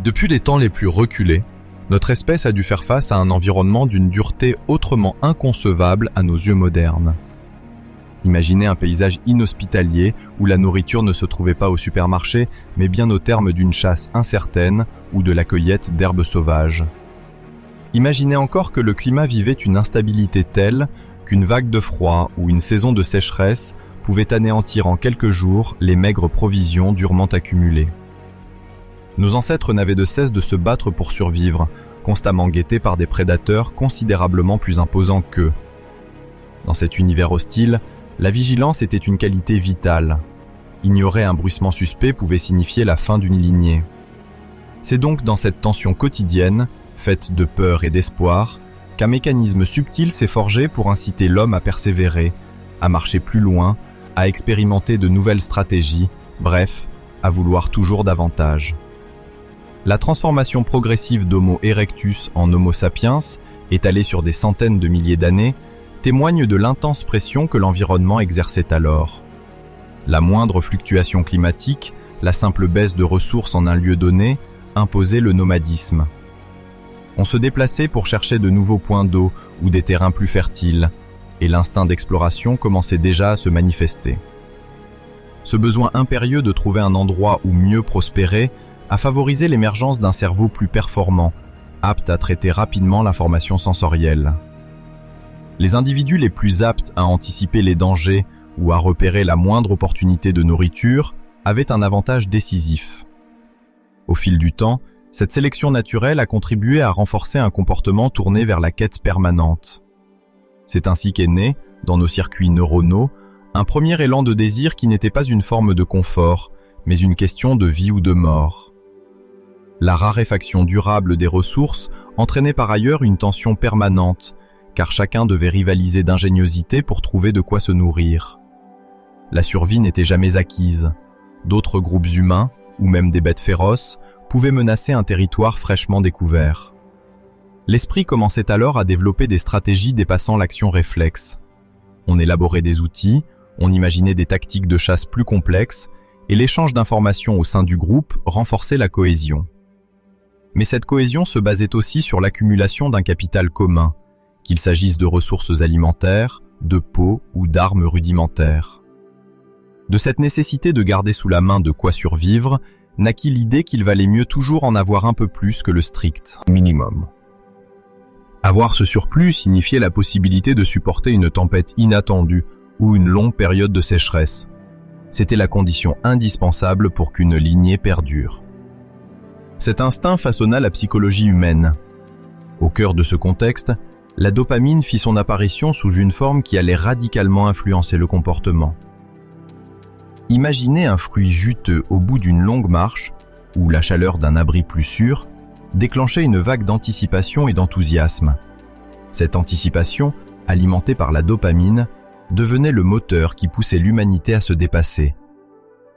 Depuis les temps les plus reculés, notre espèce a dû faire face à un environnement d'une dureté autrement inconcevable à nos yeux modernes. Imaginez un paysage inhospitalier où la nourriture ne se trouvait pas au supermarché, mais bien au terme d'une chasse incertaine ou de la cueillette d'herbes sauvages. Imaginez encore que le climat vivait une instabilité telle qu'une vague de froid ou une saison de sécheresse pouvait anéantir en quelques jours les maigres provisions durement accumulées. Nos ancêtres n'avaient de cesse de se battre pour survivre, constamment guettés par des prédateurs considérablement plus imposants qu'eux. Dans cet univers hostile, la vigilance était une qualité vitale. Ignorer un bruissement suspect pouvait signifier la fin d'une lignée. C'est donc dans cette tension quotidienne, faite de peur et d'espoir, qu'un mécanisme subtil s'est forgé pour inciter l'homme à persévérer, à marcher plus loin, à expérimenter de nouvelles stratégies, bref, à vouloir toujours davantage. La transformation progressive d'Homo erectus en Homo sapiens, étalée sur des centaines de milliers d'années, témoigne de l'intense pression que l'environnement exerçait alors. La moindre fluctuation climatique, la simple baisse de ressources en un lieu donné, imposait le nomadisme. On se déplaçait pour chercher de nouveaux points d'eau ou des terrains plus fertiles, et l'instinct d'exploration commençait déjà à se manifester. Ce besoin impérieux de trouver un endroit où mieux prospérer a favorisé l'émergence d'un cerveau plus performant, apte à traiter rapidement l'information sensorielle. Les individus les plus aptes à anticiper les dangers ou à repérer la moindre opportunité de nourriture avaient un avantage décisif. Au fil du temps, cette sélection naturelle a contribué à renforcer un comportement tourné vers la quête permanente. C'est ainsi qu'est né, dans nos circuits neuronaux, un premier élan de désir qui n'était pas une forme de confort, mais une question de vie ou de mort. La raréfaction durable des ressources entraînait par ailleurs une tension permanente, car chacun devait rivaliser d'ingéniosité pour trouver de quoi se nourrir. La survie n'était jamais acquise. D'autres groupes humains, ou même des bêtes féroces, pouvaient menacer un territoire fraîchement découvert. L'esprit commençait alors à développer des stratégies dépassant l'action réflexe. On élaborait des outils, on imaginait des tactiques de chasse plus complexes, et l'échange d'informations au sein du groupe renforçait la cohésion. Mais cette cohésion se basait aussi sur l'accumulation d'un capital commun, qu'il s'agisse de ressources alimentaires, de peau ou d'armes rudimentaires. De cette nécessité de garder sous la main de quoi survivre, naquit l'idée qu'il valait mieux toujours en avoir un peu plus que le strict minimum. Avoir ce surplus signifiait la possibilité de supporter une tempête inattendue ou une longue période de sécheresse. C'était la condition indispensable pour qu'une lignée perdure. Cet instinct façonna la psychologie humaine. Au cœur de ce contexte, la dopamine fit son apparition sous une forme qui allait radicalement influencer le comportement. Imaginez un fruit juteux au bout d'une longue marche, ou la chaleur d'un abri plus sûr, déclenchait une vague d'anticipation et d'enthousiasme. Cette anticipation, alimentée par la dopamine, devenait le moteur qui poussait l'humanité à se dépasser.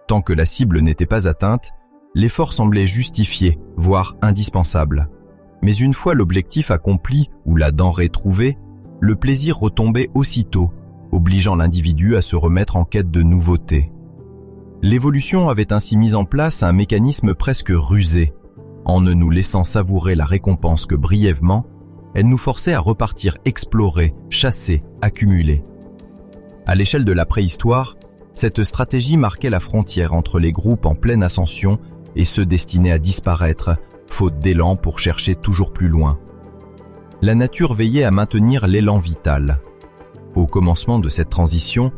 Tant que la cible n'était pas atteinte, l'effort semblait justifié, voire indispensable. Mais une fois l'objectif accompli ou la denrée trouvée, le plaisir retombait aussitôt, obligeant l'individu à se remettre en quête de nouveautés. L'évolution avait ainsi mis en place un mécanisme presque rusé. En ne nous laissant savourer la récompense que brièvement, elle nous forçait à repartir explorer, chasser, accumuler. À l'échelle de la préhistoire, cette stratégie marquait la frontière entre les groupes en pleine ascension et ceux destinés à disparaître, faute d'élan pour chercher toujours plus loin. La nature veillait à maintenir l'élan vital. Au commencement de cette transition,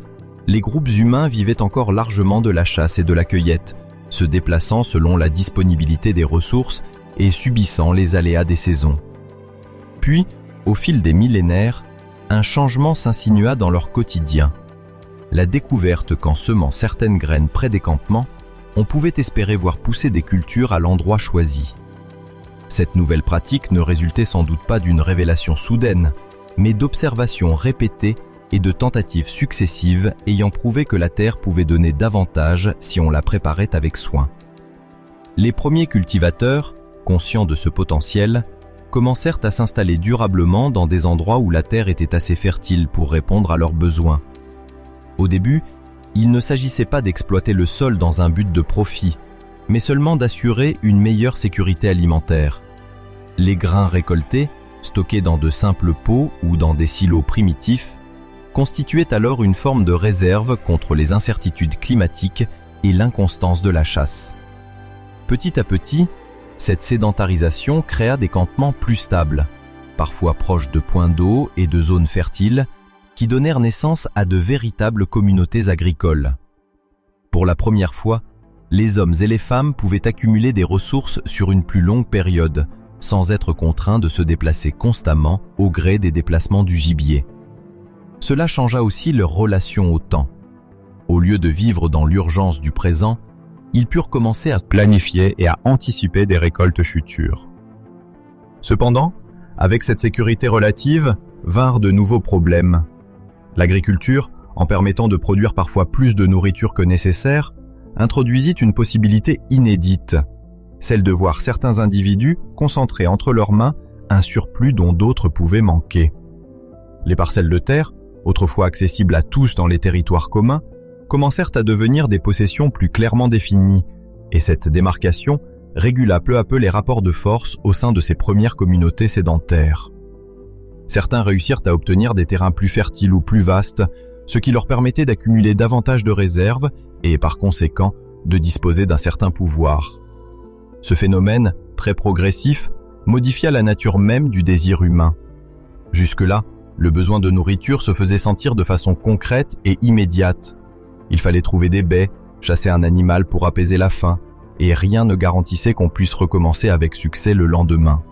les groupes humains vivaient encore largement de la chasse et de la cueillette, se déplaçant selon la disponibilité des ressources et subissant les aléas des saisons. Puis, au fil des millénaires, un changement s'insinua dans leur quotidien. La découverte qu'en semant certaines graines près des campements, on pouvait espérer voir pousser des cultures à l'endroit choisi. Cette nouvelle pratique ne résultait sans doute pas d'une révélation soudaine, mais d'observations répétées et de tentatives successives ayant prouvé que la terre pouvait donner davantage si on la préparait avec soin. Les premiers cultivateurs, conscients de ce potentiel, commencèrent à s'installer durablement dans des endroits où la terre était assez fertile pour répondre à leurs besoins. Au début, il ne s'agissait pas d'exploiter le sol dans un but de profit, mais seulement d'assurer une meilleure sécurité alimentaire. Les grains récoltés, stockés dans de simples pots ou dans des silos primitifs, constituaient alors une forme de réserve contre les incertitudes climatiques et l'inconstance de la chasse. Petit à petit, cette sédentarisation créa des campements plus stables, parfois proches de points d'eau et de zones fertiles, qui donnèrent naissance à de véritables communautés agricoles. Pour la première fois, les hommes et les femmes pouvaient accumuler des ressources sur une plus longue période, sans être contraints de se déplacer constamment au gré des déplacements du gibier. Cela changea aussi leur relation au temps. Au lieu de vivre dans l'urgence du présent, ils purent commencer à planifier et à anticiper des récoltes futures. Cependant, avec cette sécurité relative, vinrent de nouveaux problèmes. L'agriculture, en permettant de produire parfois plus de nourriture que nécessaire, introduisit une possibilité inédite, celle de voir certains individus concentrer entre leurs mains un surplus dont d'autres pouvaient manquer. Les parcelles de terre, autrefois accessibles à tous dans les territoires communs, commencèrent à devenir des possessions plus clairement définies, et cette démarcation régula peu à peu les rapports de force au sein de ces premières communautés sédentaires. Certains réussirent à obtenir des terrains plus fertiles ou plus vastes, ce qui leur permettait d'accumuler davantage de réserves et, par conséquent, de disposer d'un certain pouvoir. Ce phénomène, très progressif, modifia la nature même du désir humain. Jusque-là, le besoin de nourriture se faisait sentir de façon concrète et immédiate. Il fallait trouver des baies, chasser un animal pour apaiser la faim, et rien ne garantissait qu'on puisse recommencer avec succès le lendemain.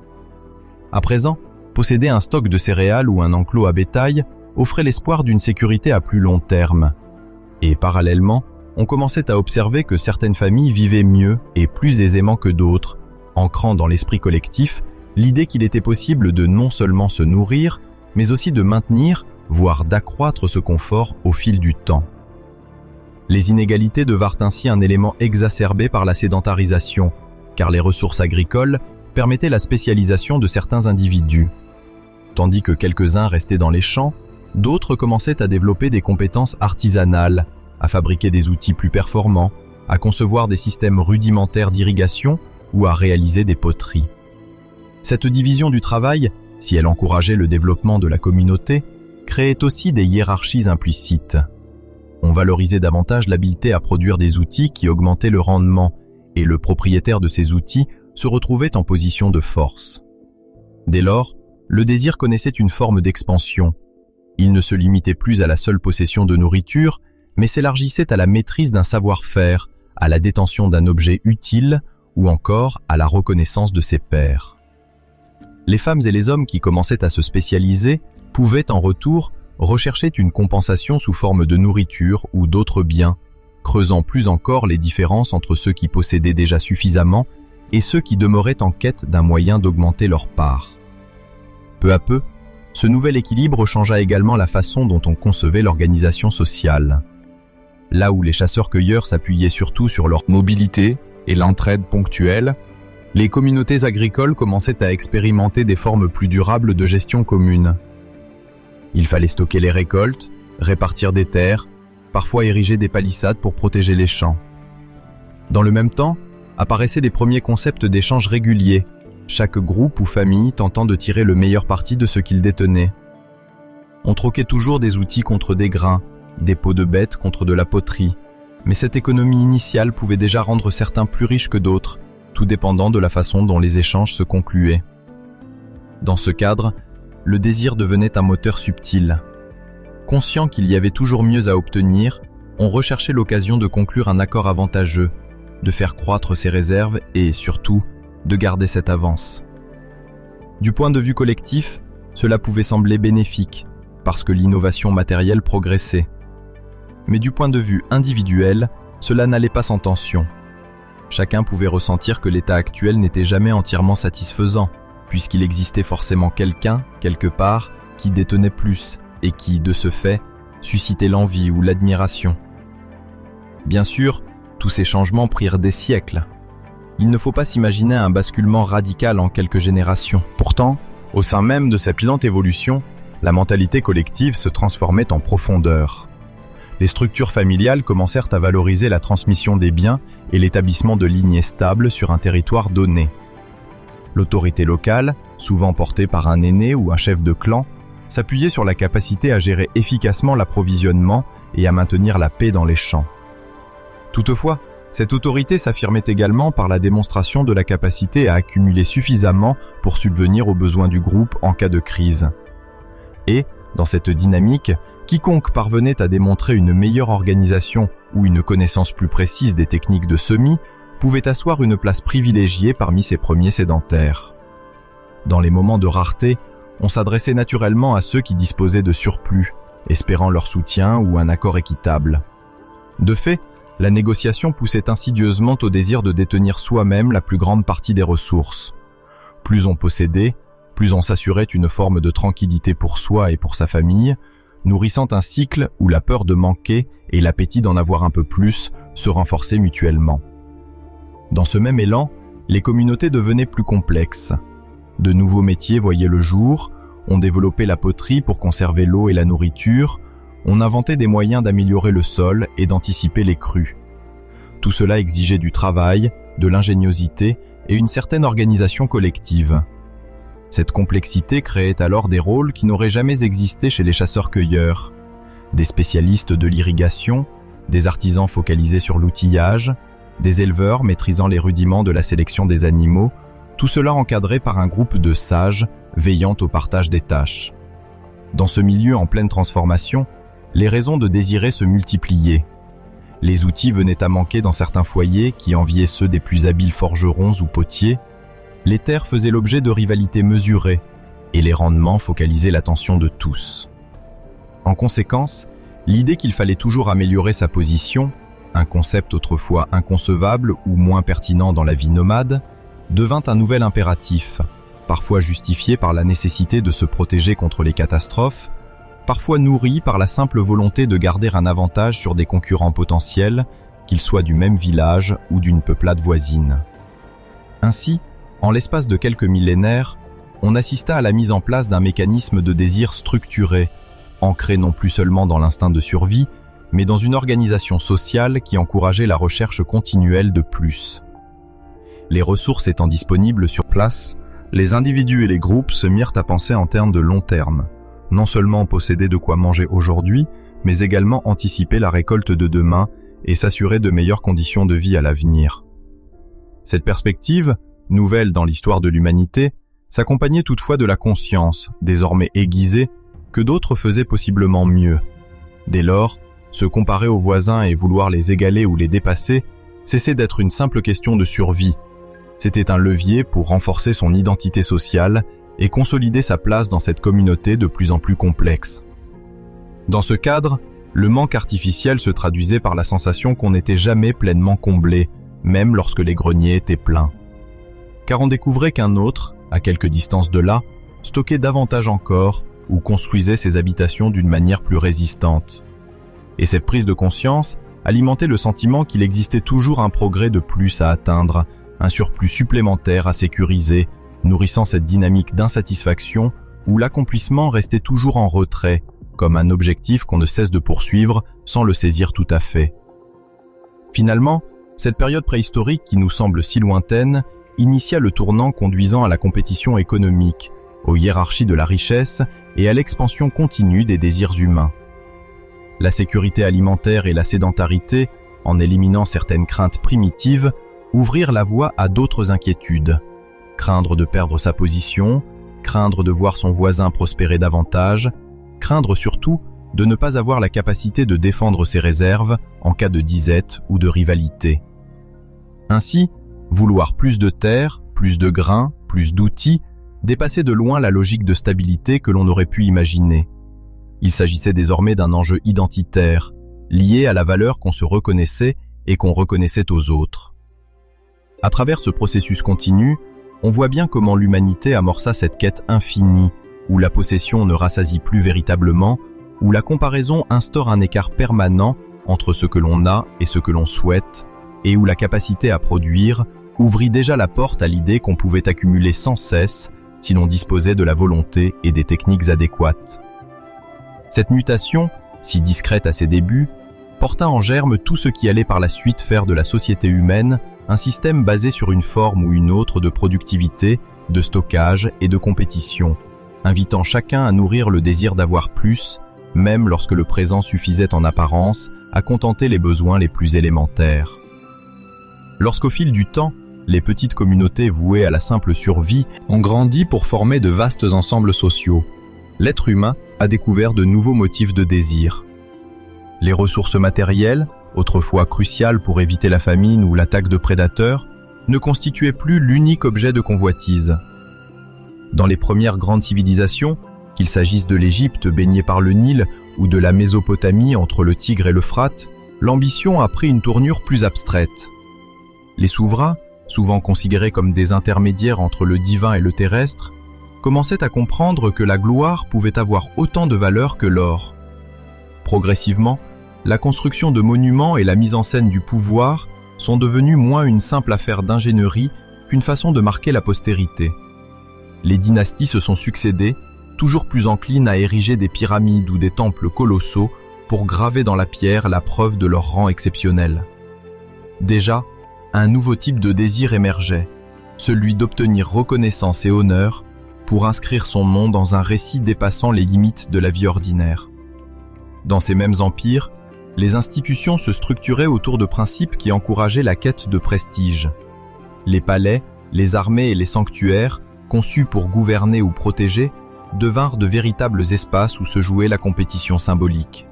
À présent, posséder un stock de céréales ou un enclos à bétail offrait l'espoir d'une sécurité à plus long terme. Et parallèlement, on commençait à observer que certaines familles vivaient mieux et plus aisément que d'autres, ancrant dans l'esprit collectif l'idée qu'il était possible de non seulement se nourrir, mais aussi de maintenir, voire d'accroître ce confort au fil du temps. Les inégalités devinrent ainsi un élément exacerbé par la sédentarisation, car les ressources agricoles permettaient la spécialisation de certains individus. Tandis que quelques-uns restaient dans les champs, d'autres commençaient à développer des compétences artisanales, à fabriquer des outils plus performants, à concevoir des systèmes rudimentaires d'irrigation ou à réaliser des poteries. Cette division du travail, si elle encourageait le développement de la communauté, créait aussi des hiérarchies implicites. On valorisait davantage l'habileté à produire des outils qui augmentaient le rendement, et le propriétaire de ces outils se retrouvait en position de force. Dès lors, le désir connaissait une forme d'expansion. Il ne se limitait plus à la seule possession de nourriture, mais s'élargissait à la maîtrise d'un savoir-faire, à la détention d'un objet utile ou encore à la reconnaissance de ses pairs. Les femmes et les hommes qui commençaient à se spécialiser pouvaient en retour rechercher une compensation sous forme de nourriture ou d'autres biens, creusant plus encore les différences entre ceux qui possédaient déjà suffisamment et ceux qui demeuraient en quête d'un moyen d'augmenter leur part. Peu à peu, ce nouvel équilibre changea également la façon dont on concevait l'organisation sociale. Là où les chasseurs-cueilleurs s'appuyaient surtout sur leur mobilité et l'entraide ponctuelle, les communautés agricoles commençaient à expérimenter des formes plus durables de gestion commune. Il fallait stocker les récoltes, répartir des terres, parfois ériger des palissades pour protéger les champs. Dans le même temps, apparaissaient des premiers concepts d'échange réguliers, chaque groupe ou famille tentant de tirer le meilleur parti de ce qu'il détenait. On troquait toujours des outils contre des grains, des peaux de bêtes contre de la poterie, mais cette économie initiale pouvait déjà rendre certains plus riches que d'autres, tout dépendant de la façon dont les échanges se concluaient. Dans ce cadre, le désir devenait un moteur subtil. Conscient qu'il y avait toujours mieux à obtenir, on recherchait l'occasion de conclure un accord avantageux, de faire croître ses réserves et, surtout, de garder cette avance. Du point de vue collectif, cela pouvait sembler bénéfique, parce que l'innovation matérielle progressait. Mais du point de vue individuel, cela n'allait pas sans tension. Chacun pouvait ressentir que l'état actuel n'était jamais entièrement satisfaisant, puisqu'il existait forcément quelqu'un, quelque part, qui détenait plus, et qui, de ce fait, suscitait l'envie ou l'admiration. Bien sûr, tous ces changements prirent des siècles. Il ne faut pas s'imaginer un basculement radical en quelques générations. Pourtant, au sein même de cette lente évolution, la mentalité collective se transformait en profondeur. les structures familiales commencèrent à valoriser la transmission des biens et l'établissement de lignées stables sur un territoire donné. L'autorité locale, souvent portée par un aîné ou un chef de clan, s'appuyait sur la capacité à gérer efficacement l'approvisionnement et à maintenir la paix dans les champs. Toutefois, cette autorité s'affirmait également par la démonstration de la capacité à accumuler suffisamment pour subvenir aux besoins du groupe en cas de crise. Et, dans cette dynamique, quiconque parvenait à démontrer une meilleure organisation ou une connaissance plus précise des techniques de semis pouvait asseoir une place privilégiée parmi ces premiers sédentaires. Dans les moments de rareté, on s'adressait naturellement à ceux qui disposaient de surplus, espérant leur soutien ou un accord équitable. De fait, la négociation poussait insidieusement au désir de détenir soi-même la plus grande partie des ressources. Plus on possédait, plus on s'assurait une forme de tranquillité pour soi et pour sa famille, nourrissant un cycle où la peur de manquer et l'appétit d'en avoir un peu plus se renforçaient mutuellement. Dans ce même élan, les communautés devenaient plus complexes. De nouveaux métiers voyaient le jour, on développait la poterie pour conserver l'eau et la nourriture, on inventait des moyens d'améliorer le sol et d'anticiper les crues. Tout cela exigeait du travail, de l'ingéniosité et une certaine organisation collective. Cette complexité créait alors des rôles qui n'auraient jamais existé chez les chasseurs-cueilleurs. Des spécialistes de l'irrigation, des artisans focalisés sur l'outillage, des éleveurs maîtrisant les rudiments de la sélection des animaux, tout cela encadré par un groupe de sages veillant au partage des tâches. Dans ce milieu en pleine transformation, les raisons de désirer se multipliaient. Les outils venaient à manquer dans certains foyers qui enviaient ceux des plus habiles forgerons ou potiers, les terres faisaient l'objet de rivalités mesurées et les rendements focalisaient l'attention de tous. En conséquence, l'idée qu'il fallait toujours améliorer sa position, un concept autrefois inconcevable ou moins pertinent dans la vie nomade, devint un nouvel impératif, parfois justifié par la nécessité de se protéger contre les catastrophes, parfois nourri par la simple volonté de garder un avantage sur des concurrents potentiels, qu'ils soient du même village ou d'une peuplade voisine. Ainsi, en l'espace de quelques millénaires, on assista à la mise en place d'un mécanisme de désir structuré, ancré non plus seulement dans l'instinct de survie, mais dans une organisation sociale qui encourageait la recherche continuelle de plus. Les ressources étant disponibles sur place, les individus et les groupes se mirent à penser en termes de long terme, non seulement posséder de quoi manger aujourd'hui, mais également anticiper la récolte de demain et s'assurer de meilleures conditions de vie à l'avenir. Cette perspective, nouvelle dans l'histoire de l'humanité, s'accompagnait toutefois de la conscience, désormais aiguisée, que d'autres faisaient possiblement mieux. Dès lors, se comparer aux voisins et vouloir les égaler ou les dépasser, cessait d'être une simple question de survie. C'était un levier pour renforcer son identité sociale et consolider sa place dans cette communauté de plus en plus complexe. Dans ce cadre, le manque artificiel se traduisait par la sensation qu'on n'était jamais pleinement comblé, même lorsque les greniers étaient pleins. Car on découvrait qu'un autre, à quelque distance de là, stockait davantage encore ou construisait ses habitations d'une manière plus résistante. Et cette prise de conscience alimentait le sentiment qu'il existait toujours un progrès de plus à atteindre, un surplus supplémentaire à sécuriser, nourrissant cette dynamique d'insatisfaction où l'accomplissement restait toujours en retrait, comme un objectif qu'on ne cesse de poursuivre sans le saisir tout à fait. Finalement, cette période préhistorique qui nous semble si lointaine initia le tournant conduisant à la compétition économique, aux hiérarchies de la richesse et à l'expansion continue des désirs humains. La sécurité alimentaire et la sédentarité, en éliminant certaines craintes primitives, ouvrirent la voie à d'autres inquiétudes. Craindre de perdre sa position, craindre de voir son voisin prospérer davantage, craindre surtout de ne pas avoir la capacité de défendre ses réserves en cas de disette ou de rivalité. Ainsi, vouloir plus de terre, plus de grains, plus d'outils, dépassait de loin la logique de stabilité que l'on aurait pu imaginer. Il s'agissait désormais d'un enjeu identitaire, lié à la valeur qu'on se reconnaissait et qu'on reconnaissait aux autres. À travers ce processus continu, on voit bien comment l'humanité amorça cette quête infinie, où la possession ne rassasie plus véritablement, où la comparaison instaure un écart permanent entre ce que l'on a et ce que l'on souhaite, et où la capacité à produire ouvrit déjà la porte à l'idée qu'on pouvait accumuler sans cesse si l'on disposait de la volonté et des techniques adéquates. Cette mutation, si discrète à ses débuts, porta en germe tout ce qui allait par la suite faire de la société humaine un système basé sur une forme ou une autre de productivité, de stockage et de compétition, invitant chacun à nourrir le désir d'avoir plus, même lorsque le présent suffisait en apparence à contenter les besoins les plus élémentaires. Lorsqu'au fil du temps, les petites communautés vouées à la simple survie ont grandi pour former de vastes ensembles sociaux, l'être humain a découvert de nouveaux motifs de désir. Les ressources matérielles, autrefois cruciales pour éviter la famine ou l'attaque de prédateurs, ne constituaient plus l'unique objet de convoitise. Dans les premières grandes civilisations, qu'il s'agisse de l'Égypte baignée par le Nil ou de la Mésopotamie entre le Tigre et l'Euphrate, l'ambition a pris une tournure plus abstraite. Les souverains, souvent considérés comme des intermédiaires entre le divin et le terrestre, commençaient à comprendre que la gloire pouvait avoir autant de valeur que l'or. Progressivement, la construction de monuments et la mise en scène du pouvoir sont devenues moins une simple affaire d'ingénierie qu'une façon de marquer la postérité. Les dynasties se sont succédées, toujours plus enclines à ériger des pyramides ou des temples colossaux pour graver dans la pierre la preuve de leur rang exceptionnel. Déjà, un nouveau type de désir émergeait, celui d'obtenir reconnaissance et honneur pour inscrire son nom dans un récit dépassant les limites de la vie ordinaire. Dans ces mêmes empires, les institutions se structuraient autour de principes qui encourageaient la quête de prestige. Les palais, les armées et les sanctuaires, conçus pour gouverner ou protéger, devinrent de véritables espaces où se jouait la compétition symbolique.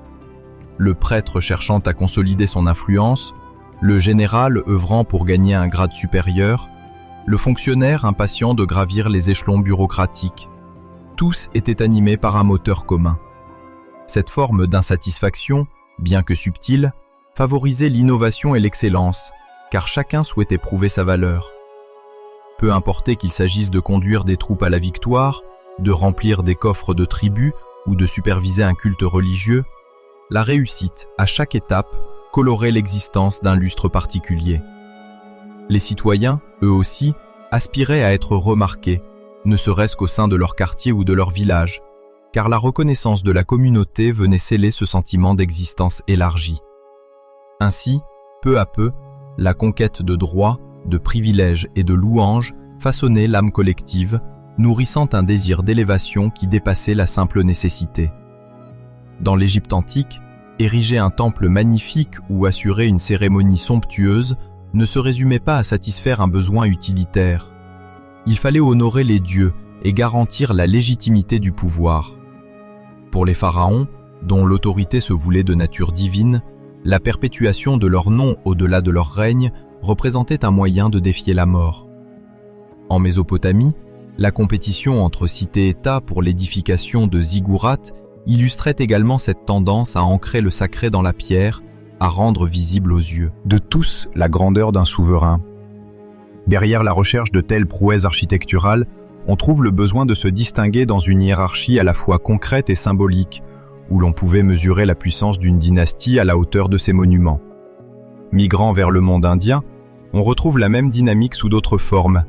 Le prêtre cherchant à consolider son influence, le général œuvrant pour gagner un grade supérieur, le fonctionnaire impatient de gravir les échelons bureaucratiques. Tous étaient animés par un moteur commun. Cette forme d'insatisfaction, bien que subtile, favorisait l'innovation et l'excellence, car chacun souhaitait prouver sa valeur. Peu importait qu'il s'agisse de conduire des troupes à la victoire, de remplir des coffres de tribus ou de superviser un culte religieux, la réussite, à chaque étape, colorait l'existence d'un lustre particulier. Les citoyens, eux aussi, aspiraient à être remarqués, ne serait-ce qu'au sein de leur quartier ou de leur village, car la reconnaissance de la communauté venait sceller ce sentiment d'existence élargie. Ainsi, peu à peu, la conquête de droits, de privilèges et de louanges façonnait l'âme collective, nourrissant un désir d'élévation qui dépassait la simple nécessité. Dans l'Égypte antique, ériger un temple magnifique ou assurer une cérémonie somptueuse ne se résumait pas à satisfaire un besoin utilitaire. Il fallait honorer les dieux et garantir la légitimité du pouvoir. Pour les pharaons, dont l'autorité se voulait de nature divine, la perpétuation de leur nom au-delà de leur règne représentait un moyen de défier la mort. En Mésopotamie, la compétition entre cités-États pour l'édification de ziggourats illustrait également cette tendance à ancrer le sacré dans la pierre, à rendre visible aux yeux de tous la grandeur d'un souverain. Derrière la recherche de telles prouesses architecturales, on trouve le besoin de se distinguer dans une hiérarchie à la fois concrète et symbolique, où l'on pouvait mesurer la puissance d'une dynastie à la hauteur de ses monuments. Migrant vers le monde indien, on retrouve la même dynamique sous d'autres formes.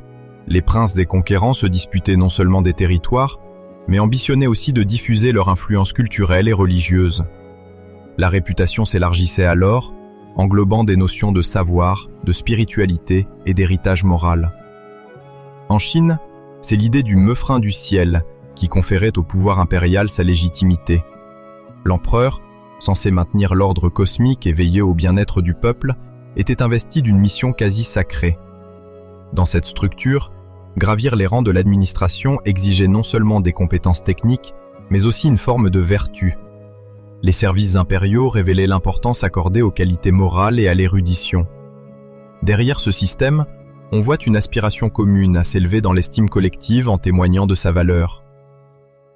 Les princes des conquérants se disputaient non seulement des territoires, mais ambitionnaient aussi de diffuser leur influence culturelle et religieuse. La réputation s'élargissait alors, englobant des notions de savoir, de spiritualité et d'héritage moral. En Chine, c'est l'idée du meufrin du ciel qui conférait au pouvoir impérial sa légitimité. L'empereur, censé maintenir l'ordre cosmique et veiller au bien-être du peuple, était investi d'une mission quasi sacrée. Dans cette structure, gravir les rangs de l'administration exigeait non seulement des compétences techniques, mais aussi une forme de vertu. Les services impériaux révélaient l'importance accordée aux qualités morales et à l'érudition. Derrière ce système, on voit une aspiration commune à s'élever dans l'estime collective en témoignant de sa valeur.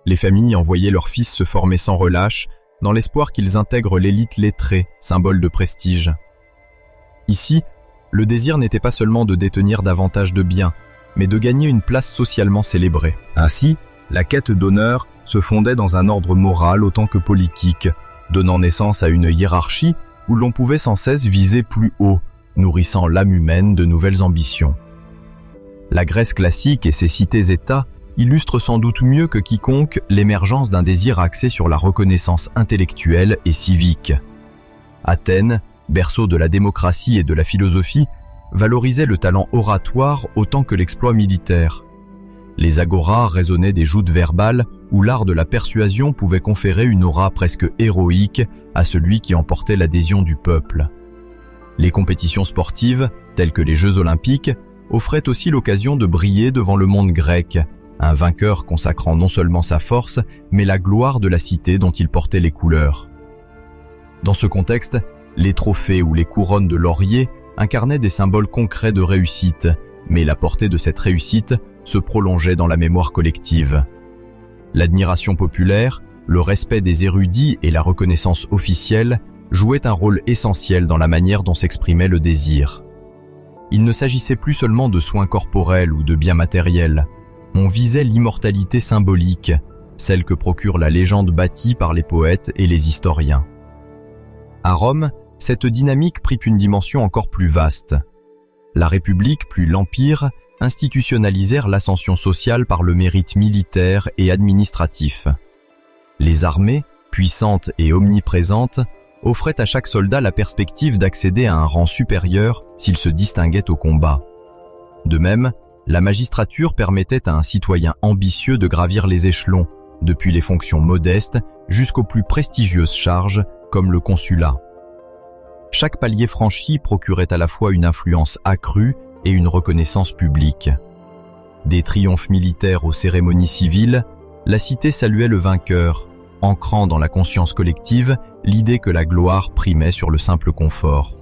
Les familles envoyaient leurs fils se former sans relâche, dans l'espoir qu'ils intègrent l'élite lettrée, symbole de prestige. Ici, le désir n'était pas seulement de détenir davantage de biens, mais de gagner une place socialement célébrée. Ainsi, la quête d'honneur se fondait dans un ordre moral autant que politique, donnant naissance à une hiérarchie où l'on pouvait sans cesse viser plus haut, nourrissant l'âme humaine de nouvelles ambitions. La Grèce classique et ses cités-États illustrent sans doute mieux que quiconque l'émergence d'un désir axé sur la reconnaissance intellectuelle et civique. Athènes, berceau de la démocratie et de la philosophie, valorisait le talent oratoire autant que l'exploit militaire. Les agoras résonnaient des joutes verbales où l'art de la persuasion pouvait conférer une aura presque héroïque à celui qui emportait l'adhésion du peuple. Les compétitions sportives, telles que les Jeux olympiques, offraient aussi l'occasion de briller devant le monde grec, un vainqueur consacrant non seulement sa force, mais la gloire de la cité dont il portait les couleurs. Dans ce contexte, les trophées ou les couronnes de laurier incarnaient des symboles concrets de réussite, mais la portée de cette réussite se prolongeait dans la mémoire collective. L'admiration populaire, le respect des érudits et la reconnaissance officielle jouaient un rôle essentiel dans la manière dont s'exprimait le désir. Il ne s'agissait plus seulement de soins corporels ou de biens matériels. On visait l'immortalité symbolique, celle que procure la légende bâtie par les poètes et les historiens. À Rome, cette dynamique prit une dimension encore plus vaste. La République puis l'Empire institutionnalisèrent l'ascension sociale par le mérite militaire et administratif. Les armées, puissantes et omniprésentes, offraient à chaque soldat la perspective d'accéder à un rang supérieur s'il se distinguait au combat. De même, la magistrature permettait à un citoyen ambitieux de gravir les échelons, depuis les fonctions modestes jusqu'aux plus prestigieuses charges, comme le consulat. Chaque palier franchi procurait à la fois une influence accrue et une reconnaissance publique. Des triomphes militaires aux cérémonies civiles, la cité saluait le vainqueur, ancrant dans la conscience collective l'idée que la gloire primait sur le simple confort.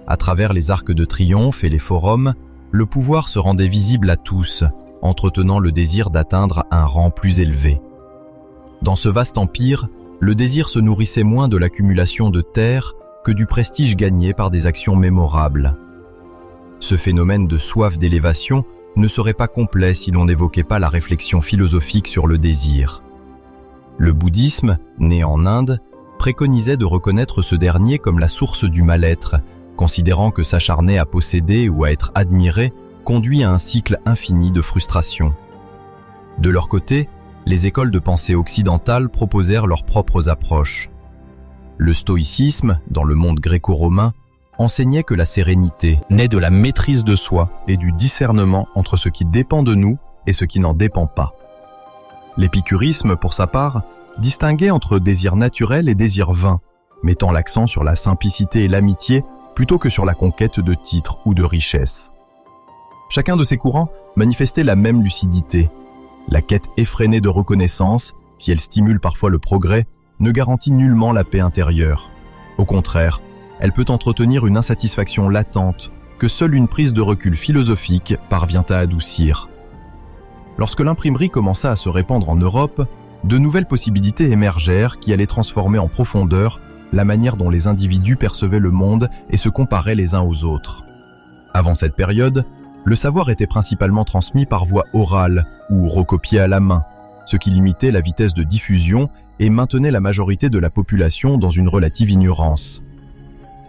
À travers les arcs de triomphe et les forums, le pouvoir se rendait visible à tous, entretenant le désir d'atteindre un rang plus élevé. Dans ce vaste empire, le désir se nourrissait moins de l'accumulation de terres que du prestige gagné par des actions mémorables. Ce phénomène de soif d'élévation ne serait pas complet si l'on n'évoquait pas la réflexion philosophique sur le désir. Le bouddhisme, né en Inde, préconisait de reconnaître ce dernier comme la source du mal-être, considérant que s'acharner à posséder ou à être admiré conduit à un cycle infini de frustration. De leur côté, les écoles de pensée occidentales proposèrent leurs propres approches. Le stoïcisme, dans le monde gréco-romain, enseignait que la sérénité naît de la maîtrise de soi et du discernement entre ce qui dépend de nous et ce qui n'en dépend pas. L'épicurisme, pour sa part, distinguait entre désir naturel et désir vain, mettant l'accent sur la simplicité et l'amitié plutôt que sur la conquête de titres ou de richesses. Chacun de ces courants manifestait la même lucidité. La quête effrénée de reconnaissance, si elle stimule parfois le progrès, ne garantit nullement la paix intérieure. Au contraire, elle peut entretenir une insatisfaction latente que seule une prise de recul philosophique parvient à adoucir. Lorsque l'imprimerie commença à se répandre en Europe, de nouvelles possibilités émergèrent qui allaient transformer en profondeur la manière dont les individus percevaient le monde et se comparaient les uns aux autres. Avant cette période, le savoir était principalement transmis par voie orale ou recopié à la main, ce qui limitait la vitesse de diffusion et maintenait la majorité de la population dans une relative ignorance.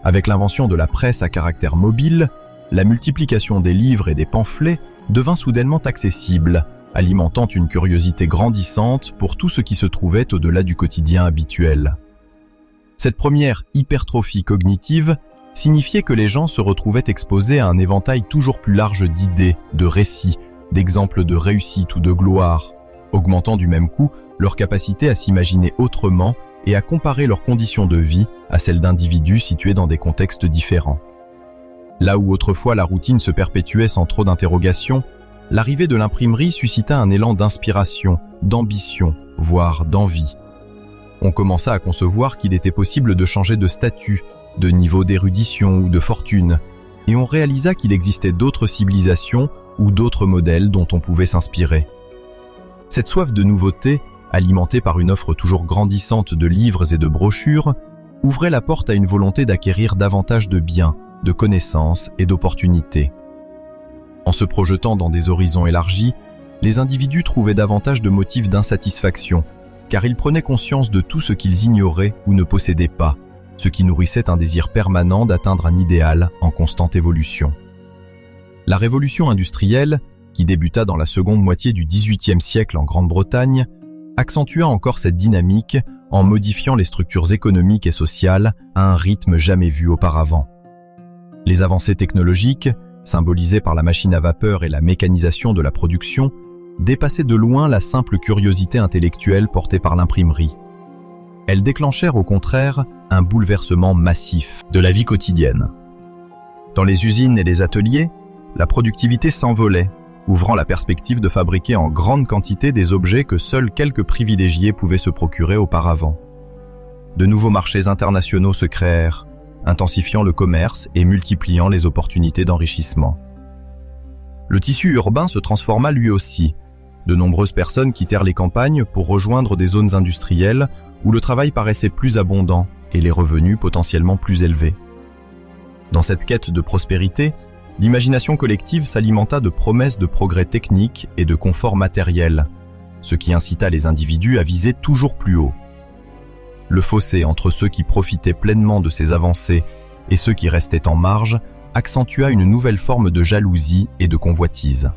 Avec l'invention de la presse à caractère mobile, la multiplication des livres et des pamphlets devint soudainement accessible, alimentant une curiosité grandissante pour tout ce qui se trouvait au-delà du quotidien habituel. Cette première hypertrophie cognitive signifiait que les gens se retrouvaient exposés à un éventail toujours plus large d'idées, de récits, d'exemples de réussite ou de gloire, augmentant du même coup leur capacité à s'imaginer autrement et à comparer leurs conditions de vie à celles d'individus situés dans des contextes différents. Là où autrefois la routine se perpétuait sans trop d'interrogations, l'arrivée de l'imprimerie suscita un élan d'inspiration, d'ambition, voire d'envie. On commença à concevoir qu'il était possible de changer de statut, de niveau d'érudition ou de fortune, et on réalisa qu'il existait d'autres civilisations ou d'autres modèles dont on pouvait s'inspirer. Cette soif de nouveauté, alimentée par une offre toujours grandissante de livres et de brochures, ouvrait la porte à une volonté d'acquérir davantage de biens, de connaissances et d'opportunités. En se projetant dans des horizons élargis, les individus trouvaient davantage de motifs d'insatisfaction, car ils prenaient conscience de tout ce qu'ils ignoraient ou ne possédaient pas, ce qui nourrissait un désir permanent d'atteindre un idéal en constante évolution. La révolution industrielle, qui débuta dans la seconde moitié du XVIIIe siècle en Grande-Bretagne, accentua encore cette dynamique en modifiant les structures économiques et sociales à un rythme jamais vu auparavant. Les avancées technologiques, symbolisées par la machine à vapeur et la mécanisation de la production, dépassaient de loin la simple curiosité intellectuelle portée par l'imprimerie. Elles déclenchèrent au contraire un bouleversement massif de la vie quotidienne. Dans les usines et les ateliers, la productivité s'envolait, ouvrant la perspective de fabriquer en grande quantité des objets que seuls quelques privilégiés pouvaient se procurer auparavant. De nouveaux marchés internationaux se créèrent, intensifiant le commerce et multipliant les opportunités d'enrichissement. Le tissu urbain se transforma lui aussi. De nombreuses personnes quittèrent les campagnes pour rejoindre des zones industrielles où le travail paraissait plus abondant et les revenus potentiellement plus élevés. Dans cette quête de prospérité, l'imagination collective s'alimenta de promesses de progrès technique et de confort matériel, ce qui incita les individus à viser toujours plus haut. Le fossé entre ceux qui profitaient pleinement de ces avancées et ceux qui restaient en marge accentua une nouvelle forme de jalousie et de convoitise.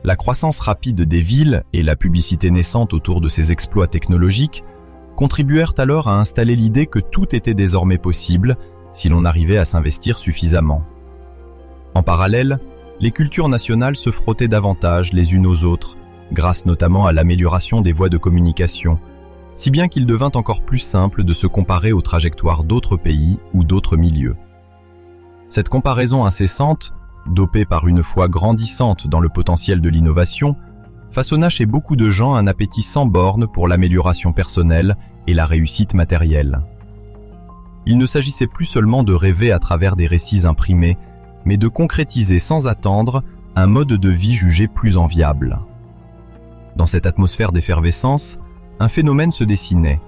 La croissance rapide des villes et la publicité naissante autour de ces exploits technologiques contribuèrent alors à installer l'idée que tout était désormais possible si l'on arrivait à s'investir suffisamment. En parallèle, les cultures nationales se frottaient davantage les unes aux autres, grâce notamment à l'amélioration des voies de communication, si bien qu'il devint encore plus simple de se comparer aux trajectoires d'autres pays ou d'autres milieux. Cette comparaison incessante, dopée par une foi grandissante dans le potentiel de l'innovation, façonna chez beaucoup de gens un appétit sans bornes pour l'amélioration personnelle et la réussite matérielle. Il ne s'agissait plus seulement de rêver à travers des récits imprimés, mais de concrétiser sans attendre un mode de vie jugé plus enviable. Dans cette atmosphère d'effervescence, un phénomène se dessinait.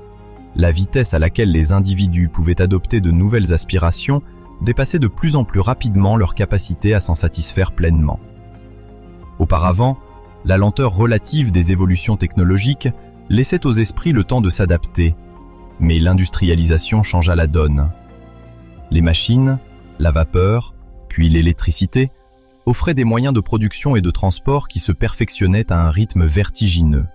La vitesse à laquelle les individus pouvaient adopter de nouvelles aspirations dépassait de plus en plus rapidement leur capacité à s'en satisfaire pleinement. Auparavant, la lenteur relative des évolutions technologiques laissait aux esprits le temps de s'adapter, mais l'industrialisation changea la donne. Les machines, la vapeur, puis l'électricité, offraient des moyens de production et de transport qui se perfectionnaient à un rythme vertigineux.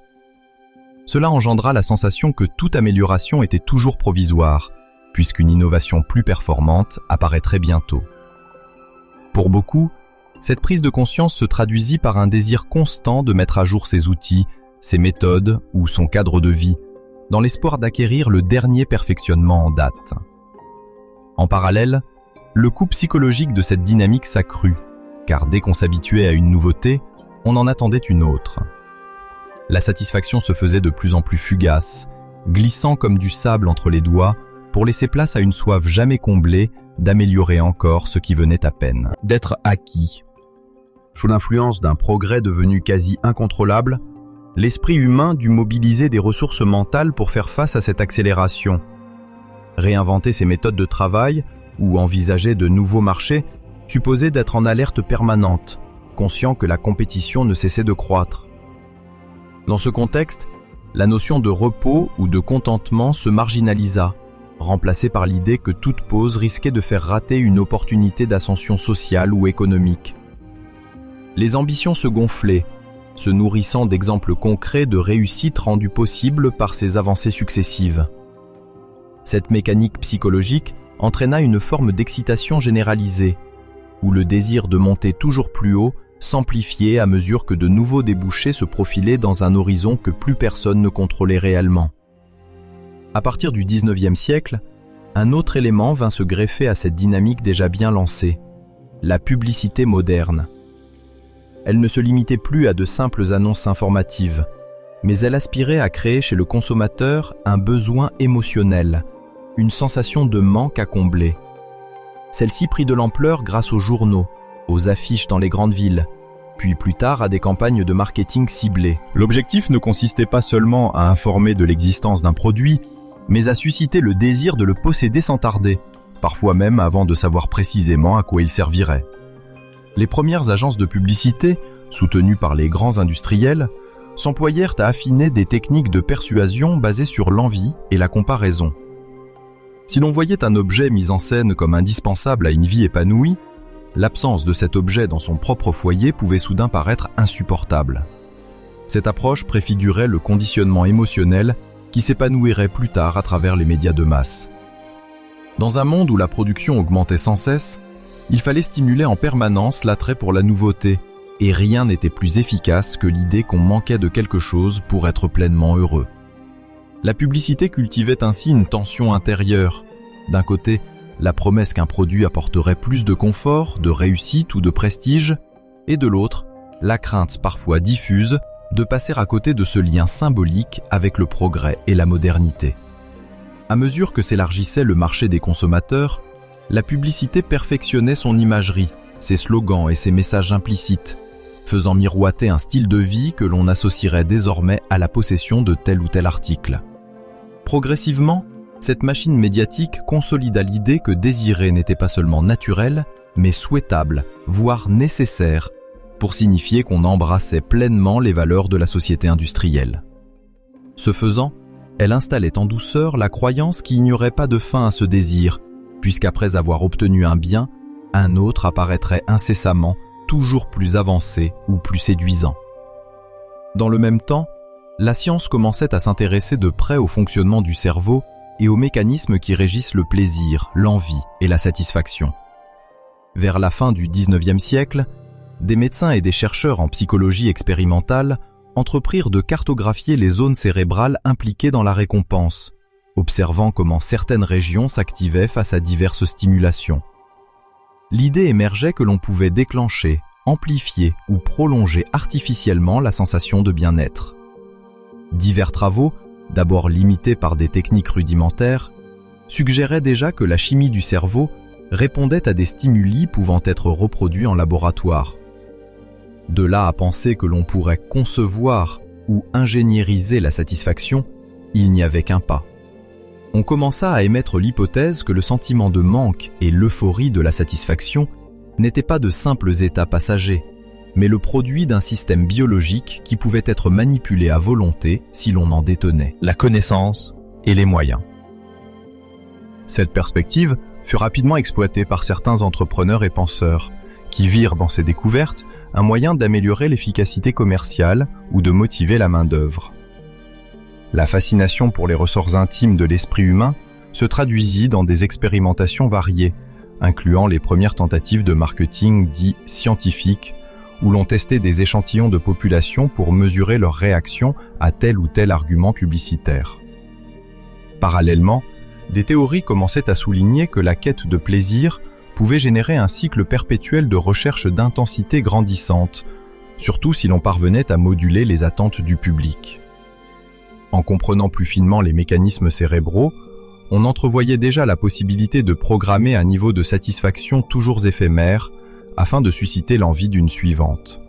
Cela engendra la sensation que toute amélioration était toujours provisoire, puisqu'une innovation plus performante apparaîtrait bientôt. Pour beaucoup, cette prise de conscience se traduisit par un désir constant de mettre à jour ses outils, ses méthodes ou son cadre de vie, dans l'espoir d'acquérir le dernier perfectionnement en date. En parallèle, le coût psychologique de cette dynamique s'accrut, car dès qu'on s'habituait à une nouveauté, on en attendait une autre. La satisfaction se faisait de plus en plus fugace, glissant comme du sable entre les doigts pour laisser place à une soif jamais comblée d'améliorer encore ce qui venait à peine d'être acquis. Sous l'influence d'un progrès devenu quasi incontrôlable, l'esprit humain dut mobiliser des ressources mentales pour faire face à cette accélération. Réinventer ses méthodes de travail ou envisager de nouveaux marchés supposait d'être en alerte permanente, conscient que la compétition ne cessait de croître. Dans ce contexte, la notion de repos ou de contentement se marginalisa, remplacée par l'idée que toute pause risquait de faire rater une opportunité d'ascension sociale ou économique. Les ambitions se gonflaient, se nourrissant d'exemples concrets de réussite rendues possibles par ces avancées successives. Cette mécanique psychologique entraîna une forme d'excitation généralisée, où le désir de monter toujours plus haut s'amplifiait à mesure que de nouveaux débouchés se profilaient dans un horizon que plus personne ne contrôlait réellement. À partir du XIXe siècle, un autre élément vint se greffer à cette dynamique déjà bien lancée, la publicité moderne. Elle ne se limitait plus à de simples annonces informatives, mais elle aspirait à créer chez le consommateur un besoin émotionnel, une sensation de manque à combler. Celle-ci prit de l'ampleur grâce aux journaux, aux affiches dans les grandes villes, puis plus tard à des campagnes de marketing ciblées. L'objectif ne consistait pas seulement à informer de l'existence d'un produit, mais à susciter le désir de le posséder sans tarder, parfois même avant de savoir précisément à quoi il servirait. Les premières agences de publicité, soutenues par les grands industriels, s'employèrent à affiner des techniques de persuasion basées sur l'envie et la comparaison. Si l'on voyait un objet mis en scène comme indispensable à une vie épanouie, l'absence de cet objet dans son propre foyer pouvait soudain paraître insupportable. Cette approche préfigurait le conditionnement émotionnel qui s'épanouirait plus tard à travers les médias de masse. Dans un monde où la production augmentait sans cesse, il fallait stimuler en permanence l'attrait pour la nouveauté, et rien n'était plus efficace que l'idée qu'on manquait de quelque chose pour être pleinement heureux. La publicité cultivait ainsi une tension intérieure. D'un côté, la promesse qu'un produit apporterait plus de confort, de réussite ou de prestige, et de l'autre, la crainte parfois diffuse de passer à côté de ce lien symbolique avec le progrès et la modernité. À mesure que s'élargissait le marché des consommateurs, la publicité perfectionnait son imagerie, ses slogans et ses messages implicites, faisant miroiter un style de vie que l'on associerait désormais à la possession de tel ou tel article. Progressivement, cette machine médiatique consolida l'idée que désirer n'était pas seulement naturel, mais souhaitable, voire nécessaire, pour signifier qu'on embrassait pleinement les valeurs de la société industrielle. Ce faisant, elle installait en douceur la croyance qu'il n'y aurait pas de fin à ce désir, puisqu'après avoir obtenu un bien, un autre apparaîtrait incessamment, toujours plus avancé ou plus séduisant. Dans le même temps, la science commençait à s'intéresser de près au fonctionnement du cerveau et aux mécanismes qui régissent le plaisir, l'envie et la satisfaction. Vers la fin du XIXe siècle, des médecins et des chercheurs en psychologie expérimentale entreprirent de cartographier les zones cérébrales impliquées dans la récompense, observant comment certaines régions s'activaient face à diverses stimulations. L'idée émergeait que l'on pouvait déclencher, amplifier ou prolonger artificiellement la sensation de bien-être. Divers travaux, d'abord limités par des techniques rudimentaires, suggéraient déjà que la chimie du cerveau répondait à des stimuli pouvant être reproduits en laboratoire. De là à penser que l'on pourrait concevoir ou ingénieriser la satisfaction, il n'y avait qu'un pas. On commença à émettre l'hypothèse que le sentiment de manque et l'euphorie de la satisfaction n'étaient pas de simples états passagers, mais le produit d'un système biologique qui pouvait être manipulé à volonté si l'on en détenait la connaissance et les moyens. Cette perspective fut rapidement exploitée par certains entrepreneurs et penseurs, qui virent dans ces découvertes un moyen d'améliorer l'efficacité commerciale ou de motiver la main-d'œuvre. La fascination pour les ressorts intimes de l'esprit humain se traduisit dans des expérimentations variées, incluant les premières tentatives de marketing dits scientifiques, où l'on testait des échantillons de population pour mesurer leur réaction à tel ou tel argument publicitaire. Parallèlement, des théories commençaient à souligner que la quête de plaisir pouvait générer un cycle perpétuel de recherche d'intensité grandissante, surtout si l'on parvenait à moduler les attentes du public. En comprenant plus finement les mécanismes cérébraux, on entrevoyait déjà la possibilité de programmer un niveau de satisfaction toujours éphémère afin de susciter l'envie d'une suivante.